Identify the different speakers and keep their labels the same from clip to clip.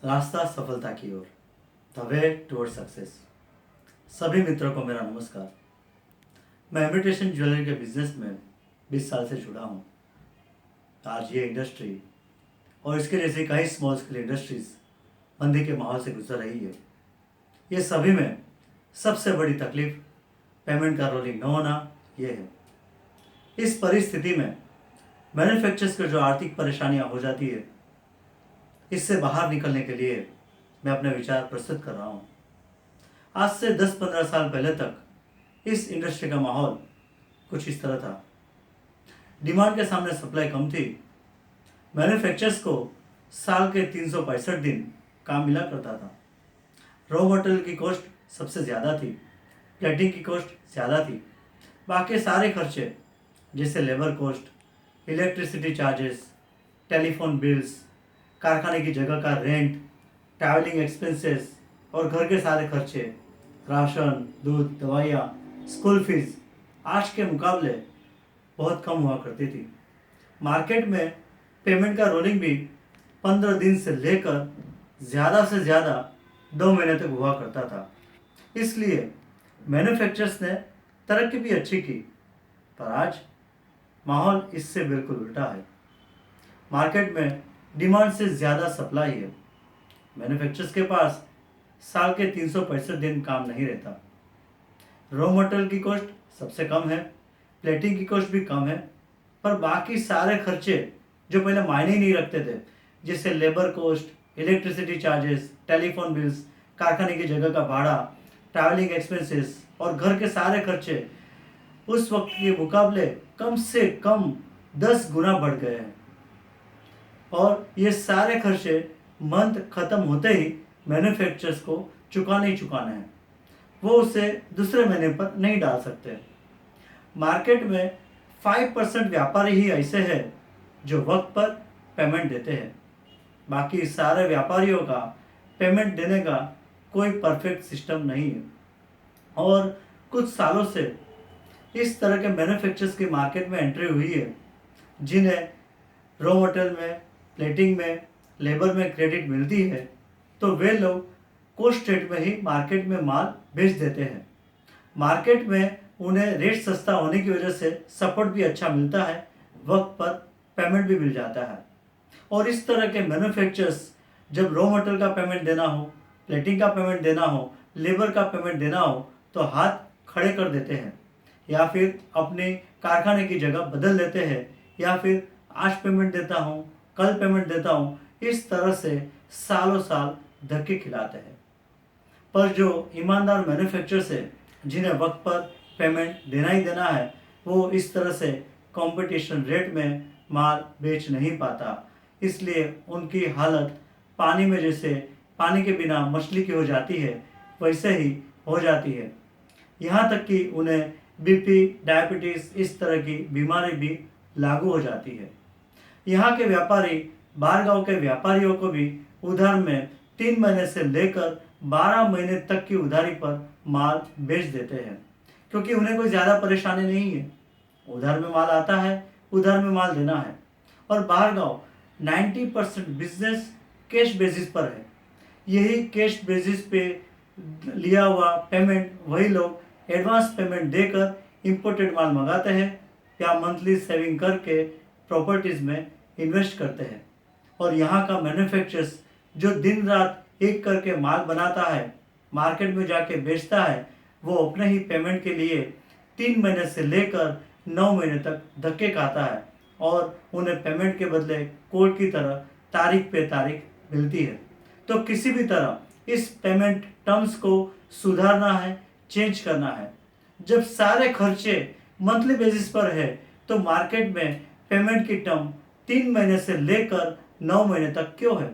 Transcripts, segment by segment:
Speaker 1: रास्ता सफलता की ओर, द वे टुवर्ड सक्सेस। सभी मित्रों को मेरा नमस्कार। मैं इमिटेशन ज्वेलरी के बिजनेस में 20 साल से जुड़ा हूँ। आज ये इंडस्ट्री और इसके जैसी कई स्मॉल स्केल इंडस्ट्रीज मंदी के माहौल से गुजर रही है। ये सभी में सबसे बड़ी तकलीफ पेमेंट का रोलिंग न होना ये है। इस परिस्थिति में मैन्युफैक्चरर्स को जो आर्थिक परेशानियां हो जाती है, इससे बाहर निकलने के लिए मैं अपने विचार प्रस्तुत कर रहा हूँ। आज से 10-15 साल पहले तक इस इंडस्ट्री का माहौल कुछ इस तरह था। डिमांड के सामने सप्लाई कम थी। मैन्युफैक्चरर्स को साल के 365 दिन काम मिला करता था। रॉ मटेरियल की कॉस्ट सबसे ज़्यादा थी, प्लेटिंग की कॉस्ट ज़्यादा थी। बाकी सारे खर्चे जैसे labour cost, electricity charges, telephone bills, कारखाने की जगह का रेंट, ट्रैवलिंग एक्सपेंसेस और घर के सारे खर्चे, राशन, दूध, दवाइयाँ, स्कूल फीस आज के मुकाबले बहुत कम हुआ करती थी। मार्केट में पेमेंट का रोलिंग भी 15 दिन से लेकर ज़्यादा से ज़्यादा 2 महीने तक हुआ करता था। इसलिए मैन्युफैक्चरर्स ने तरक्की भी अच्छी की, पर आज माहौल इससे बिल्कुल उल्टा है। मार्केट में डिमांड से ज़्यादा सप्लाई है। मैन्युफैक्चरर्स के पास साल के 365 दिन काम नहीं रहता। रॉ मटेरियल की कॉस्ट सबसे कम है, प्लेटिंग की कॉस्ट भी कम है, पर बाकी सारे खर्चे जो पहले मायने ही नहीं रखते थे, जैसे labour cost, electricity charges, telephone bills, कारखाने की जगह का भाड़ा, ट्रैवलिंग एक्सपेंसेस और घर के सारे खर्चे उस वक्त के मुकाबले कम से कम 10 गुना बढ़ गए हैं। और ये सारे खर्चे मंथ खत्म होते ही मैन्युफैक्चरर्स को चुकाने ही चुकाने हैं। वो उसे दूसरे महीने पर नहीं डाल सकते। मार्केट में 5% व्यापारी ही ऐसे हैं जो वक्त पर पेमेंट देते हैं। बाकी सारे व्यापारियों का पेमेंट देने का कोई परफेक्ट सिस्टम नहीं है। और कुछ सालों से इस तरह के मैन्युफैक्चरर्स की मार्केट में एंट्री हुई है, जिन्हें रॉ मटेरियल में, प्लेटिंग में, लेबर में क्रेडिट मिलती है, तो वे लोग कॉस्ट रेट में ही मार्केट में माल बेच देते हैं। मार्केट में उन्हें रेट सस्ता होने की वजह से सपोर्ट भी अच्छा मिलता है, वक्त पर पेमेंट भी मिल जाता है। और इस तरह के मैन्युफैक्चरर्स जब रॉ मटेरियल का पेमेंट देना हो, प्लेटिंग का पेमेंट देना हो, लेबर का पेमेंट देना हो, तो हाथ खड़े कर देते हैं, या फिर अपने कारखाने की जगह बदल लेते हैं, या फिर आज पेमेंट देता हूँ, कल पेमेंट देता हूँ, इस तरह से सालों साल धक्के खिलाते हैं। पर जो ईमानदार मैन्युफैक्चरर्स है, जिन्हें वक्त पर पेमेंट देना ही देना है, वो इस तरह से कंपटीशन रेट में माल बेच नहीं पाता। इसलिए उनकी हालत पानी में जैसे पानी के बिना मछली की हो जाती है, वैसे ही हो जाती है। यहाँ तक कि उन्हें बीपी, डायबिटीज़ इस तरह की बीमारी भी लागू हो जाती है। यहाँ के व्यापारी बाहर गांव के व्यापारियों को भी उधार में 3 महीने से लेकर 12 महीने तक की उधारी पर माल बेच देते हैं, क्योंकि उन्हें कोई ज़्यादा परेशानी नहीं है। उधार में माल आता है, उधार में माल देना है। और बाहर गांव 90% बिजनेस कैश बेसिस पर है। यही कैश बेसिस पे लिया हुआ पेमेंट वही लोग एडवांस पेमेंट देकर इंपोर्टेड माल मंगाते हैं, या मंथली सेविंग करके प्रॉपर्टीज़ में इन्वेस्ट करते हैं। और यहाँ का मैन्युफैक्चरर्स जो दिन रात एक करके माल बनाता है, मार्केट में जाके बेचता है, वो अपने ही पेमेंट के लिए 3 महीने से लेकर 9 महीने तक धक्के खाता है, और उन्हें पेमेंट के बदले कोर्ट की तरह तारीख पे तारीख मिलती है। तो किसी भी तरह इस पेमेंट टर्म्स को सुधारना है, चेंज करना है। जब सारे खर्चे मंथली बेसिस पर है, तो मार्केट में पेमेंट की टर्म 3 महीने से लेकर 9 महीने तक क्यों है?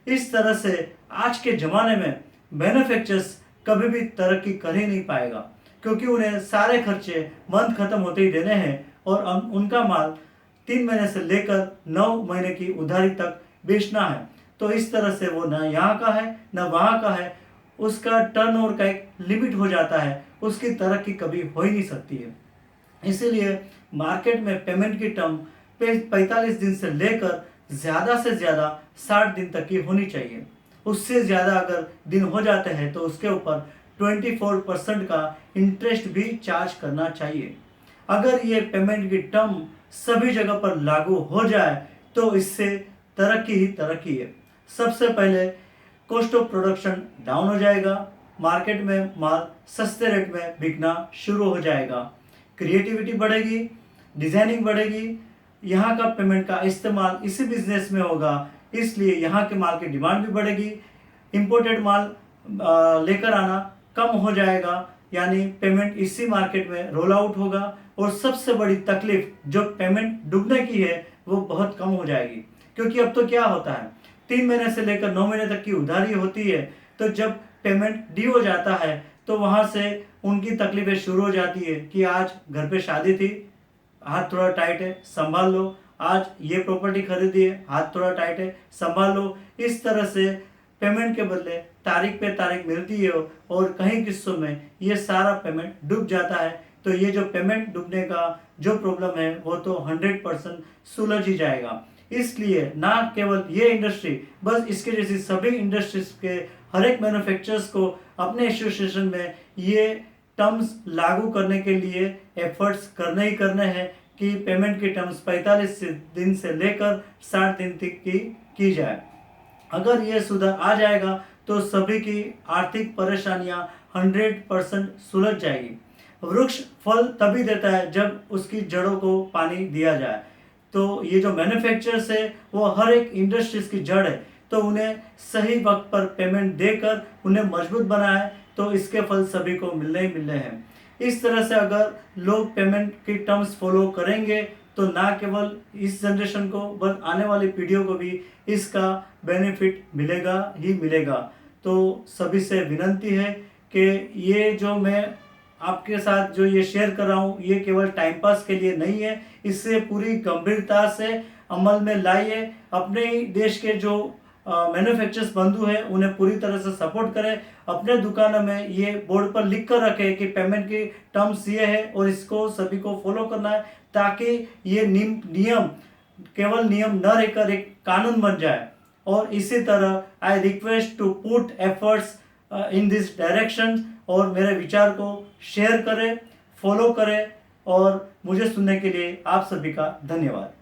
Speaker 1: इस तरह से आज के ज़माने में मैन्युफैक्चरर्स कभी भी तरक्की कर ही नहीं पाएगा, क्योंकि उन्हें सारे खर्चे मंथ खत्म होते ही देने हैं, और उनका माल 3 महीने से लेकर 9 महीने की उधारी तक बेचना है। तो इस तरह से वो ना यहाँ का है ना वहाँ का है, उसका टर्नओवर का एक लिमिट हो जाता है, उसकी तरक्की कभी हो ही नहीं सकती है। इसीलिए मार्केट में पेमेंट की टर्म 45 दिन से लेकर ज़्यादा से ज़्यादा 60 दिन तक की होनी चाहिए। उससे ज़्यादा अगर दिन हो जाते हैं तो उसके ऊपर 24% का इंटरेस्ट भी चार्ज करना चाहिए। अगर ये पेमेंट की टर्म सभी जगह पर लागू हो जाए तो इससे तरक्की ही तरक्की है। सबसे पहले कॉस्ट ऑफ प्रोडक्शन डाउन हो जाएगा, मार्केट में माल सस्ते रेट में बिकना शुरू हो जाएगा, क्रिएटिविटी बढ़ेगी, डिजाइनिंग बढ़ेगी, यहाँ का पेमेंट का इस्तेमाल इसी बिजनेस में होगा, इसलिए यहाँ के माल की डिमांड भी बढ़ेगी, इंपोर्टेड माल लेकर आना कम हो जाएगा, यानी पेमेंट इसी मार्केट में रोल आउट होगा। और सबसे बड़ी तकलीफ जो पेमेंट डूबने की है वो बहुत कम हो जाएगी, क्योंकि अब तो क्या होता है 3 महीने से लेकर 9 महीने तक की उधारी होती है, तो जब पेमेंट ड्यू हो जाता है तो वहां से उनकी तकलीफें शुरू हो जाती है कि आज घर पे शादी थी, हाथ थोड़ा टाइट है, संभाल लो, आज ये प्रॉपर्टी खरीदी है, हाथ थोड़ा टाइट है, संभाल लो। इस तरह से पेमेंट के बदले तारीख पे तारीख मिलती है और कई किस्सों में ये सारा पेमेंट डूब जाता है। तो ये जो पेमेंट डूबने का जो प्रॉब्लम है वो तो 100% सुलझ ही जाएगा। इसलिए ना केवल ये इंडस्ट्री, बस इसके जैसी सभी इंडस्ट्रीज के हर एक मैन्युफैक्चरर्स को अपने एसोसिएशन में ये टर्म्स लागू करने के लिए एफर्ट्स करने ही करने हैं कि पेमेंट की टर्म्स 45 दिन से लेकर 60 दिन तक की जाए। अगर ये सुधार आ जाएगा तो सभी की आर्थिक परेशानियां 100% सुलझ जाएगी। वृक्ष फल तभी देता है जब उसकी जड़ों को पानी दिया जाए। तो ये जो मैन्युफैक्चरर्स है वो हर एक इंडस्ट्रीज की जड़ है, तो उन्हें सही वक्त पर पेमेंट देकर उन्हें मजबूत बनाए तो इसके फल सभी को मिलने ही मिलने हैं। इस तरह से अगर लोग पेमेंट की टर्म्स फॉलो करेंगे तो ना केवल इस जनरेशन को बल्कि आने वाली पीढ़ियों को भी इसका बेनिफिट मिलेगा ही मिलेगा। तो सभी से विनती है कि ये जो मैं आपके साथ जो ये शेयर कर रहा हूँ ये केवल टाइम पास के लिए नहीं है, इससे पूरी गंभीरता से अमल में लाइए। अपने देश के जो मैन्युफैक्चरर्स बंधु हैं उन्हें पूरी तरह से सपोर्ट करें, अपने दुकानों में ये बोर्ड पर लिख कर रखें कि पेमेंट की टर्म्स ये है और इसको सभी को फॉलो करना है, ताकि ये नियम केवल नियम न रहकर एक कानून बन जाए। और इसी तरह I request to put efforts in this direction, और मेरे विचार को शेयर करें, फॉलो करें, और मुझे सुनने के लिए आप सभी का धन्यवाद।